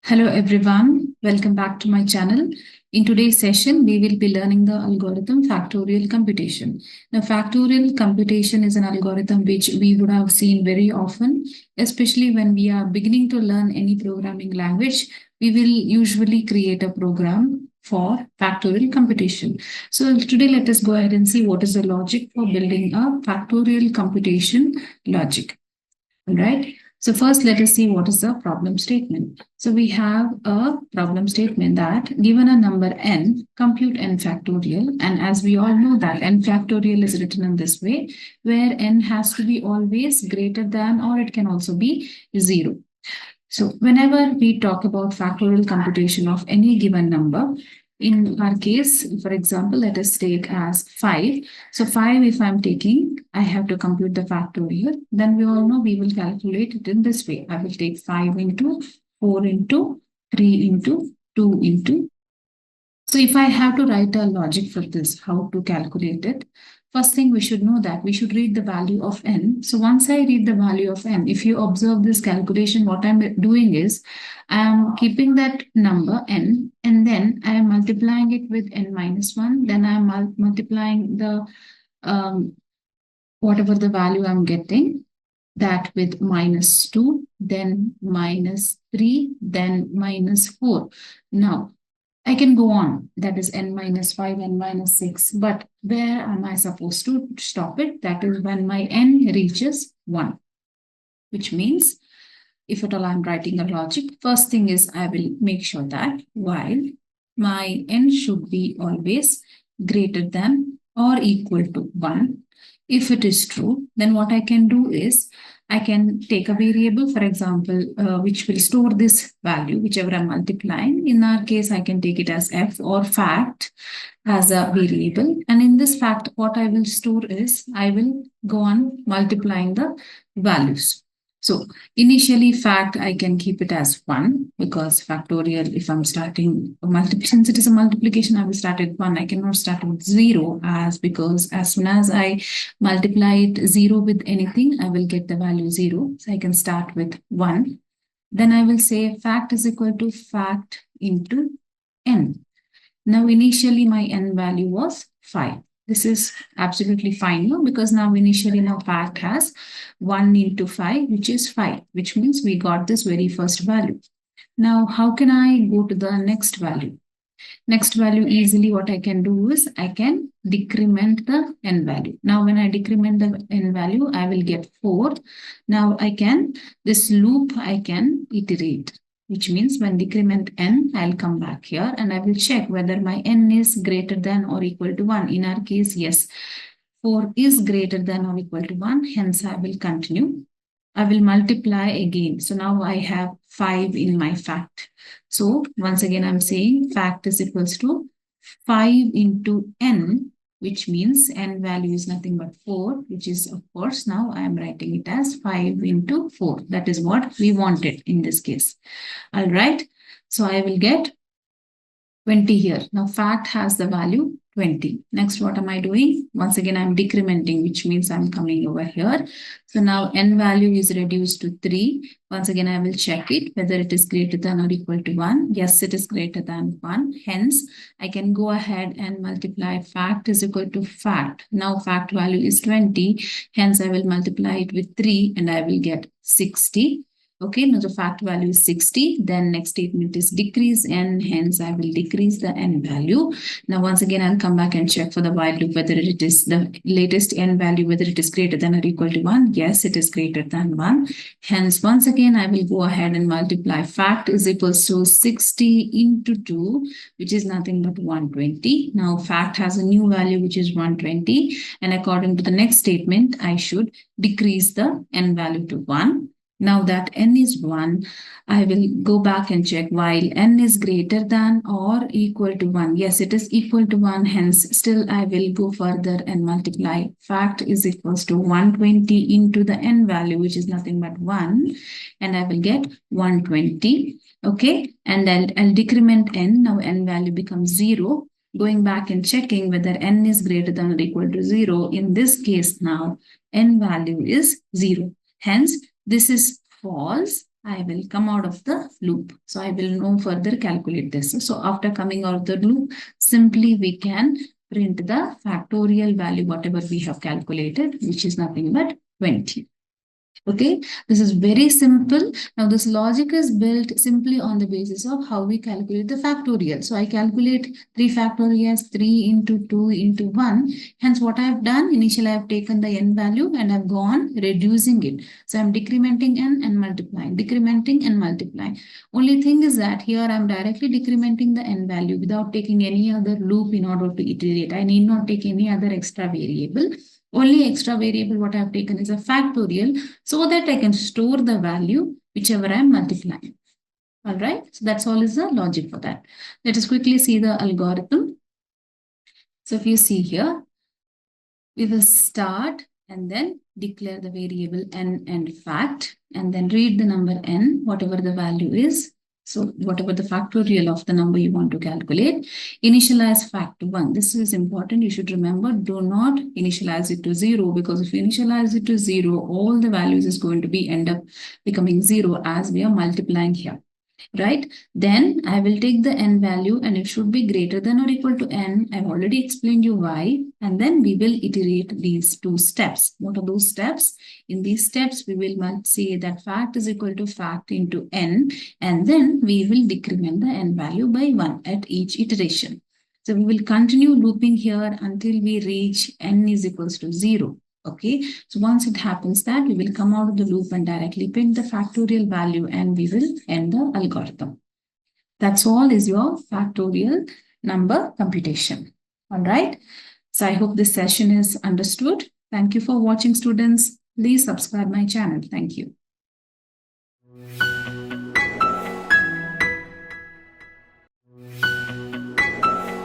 Hello everyone, welcome back to my channel. In today's session, we will be learning the algorithm factorial computation. Now, factorial computation is an algorithm which we would have seen very often, especially when we are beginning to learn any programming language. We will usually create a program for factorial computation. So today, let us go ahead and see what is the logic for building a factorial computation logic. All right. So first, let us see what is the problem statement. So we have a problem statement that given a number n, compute n factorial. And as we all know that n factorial is written in this way, where n has to be always greater than, or it can also be 0. So whenever we talk about factorial computation of any given number, in our case, for example, let us take as 5. So 5, if I'm taking, I have to compute the factorial. Then we all know we will calculate it in this way. I will take 5 into 4 into 3 into 2 into. So if I have to write a logic for this, how to calculate it, first thing we should know that we should read the value of n. So once I read the value of n, if you observe this calculation, what I'm doing is I'm keeping that number n and then I am multiplying it with n minus 1. Then I'm multiplying the whatever the value I'm getting, that with minus 2, then minus 3, then minus 4. Now, I can go on, that is n minus 5, n minus 6, but where am I supposed to stop it? That is when my n reaches 1, which means if at all I'm writing a logic, first thing is I will make sure that while my n should be always greater than or equal to 1. If it is true, then what I can do is I can take a variable, for example, which will store this value, whichever I'm multiplying. In our case, I can take it as f or fact as a variable. And in this fact, what I will store is I will go on multiplying the values. So initially fact, I can keep it as 1 because factorial, if I'm starting a multiplication, since it is a multiplication, I will start at 1. I cannot start with 0 because as soon as I multiply it 0 with anything, I will get the value 0. So I can start with 1. Then I will say fact is equal to fact into n. Now initially my n value was 5. This is absolutely fine now because now initially now fact has 1 into 5, which is 5, which means we got this very first value. Now, how can I go to the next value? Next value, easily what I can do is I can decrement the n value. Now, when I decrement the n value, I will get 4. Now, this loop, I can iterate, which means when decrement n, I'll come back here and I will check whether my n is greater than or equal to 1. In our case, yes, 4 is greater than or equal to 1. Hence, I will continue. I will multiply again. So now I have 5 in my fact. So once again, I'm saying fact is equals to 5 into n, which means n value is nothing but 4, which is, of course, now I am writing it as 5 into 4. That is what we wanted in this case. All right. So I will get 20 here. Now fact has the value 20. Next, what am I doing? Once again, I'm decrementing, which means I'm coming over here. So now n value is reduced to 3. Once again, I will check it, whether it is greater than or equal to 1. Yes, it is greater than 1. Hence, I can go ahead and multiply fact is equal to fact. Now fact value is 20. Hence, I will multiply it with 3 and I will get 60. Okay, now the fact value is 60. Then next statement is decrease n, hence I will decrease the n value. Now once again, I'll come back and check for the while loop whether it is the latest n value, whether it is greater than or equal to 1. Yes, it is greater than 1. Hence, once again, I will go ahead and multiply fact is equals to 60 into 2, which is nothing but 120. Now fact has a new value, which is 120. And according to the next statement, I should decrease the n value to 1. Now that n is 1, I will go back and check while n is greater than or equal to 1. Yes, it is equal to 1. Hence, still I will go further and multiply. Fact is equals to 120 into the n value, which is nothing but 1. And I will get 120. Okay. And I'll decrement n. Now n value becomes 0. Going back and checking whether n is greater than or equal to 0. In this case now, n value is 0. Hence, this is false. I will come out of the loop. So I will no further calculate this. So after coming out of the loop, simply we can print the factorial value, whatever we have calculated, which is nothing but 20. Okay, this is very simple. Now, this logic is built simply on the basis of how we calculate the factorial. So, I calculate 3 factorial as 3 into 2 into 1. Hence, what I have done, initially I have taken the n value and I have gone reducing it. So, I am decrementing n and multiplying, decrementing and multiplying. Only thing is that here I am directly decrementing the n value without taking any other loop in order to iterate. I need not take any other extra variable. Only extra variable what I have taken is a factorial so that I can store the value whichever I am multiplying. All right. So that's all is the logic for that. Let us quickly see the algorithm. So if you see here, we will start and then declare the variable n and fact and then read the number n, whatever the value is. So whatever the factorial of the number you want to calculate, initialize fact to 1. This is important. You should remember, do not initialize it to 0 because if you initialize it to 0, all the values is going to end up becoming 0 as we are multiplying here. Right? Then I will take the n value and it should be greater than or equal to n. I've already explained you why. And then we will iterate these 2 steps. What are those steps? In these steps, we will say that fact is equal to fact into n. And then we will decrement the n value by 1 at each iteration. So we will continue looping here until we reach n is equals to 0. Okay, so once it happens that, we will come out of the loop and directly print the factorial value and we will end the algorithm. That's all is your factorial number computation. All right. So I hope this session is understood. Thank you for watching, students. Please subscribe my channel. Thank you.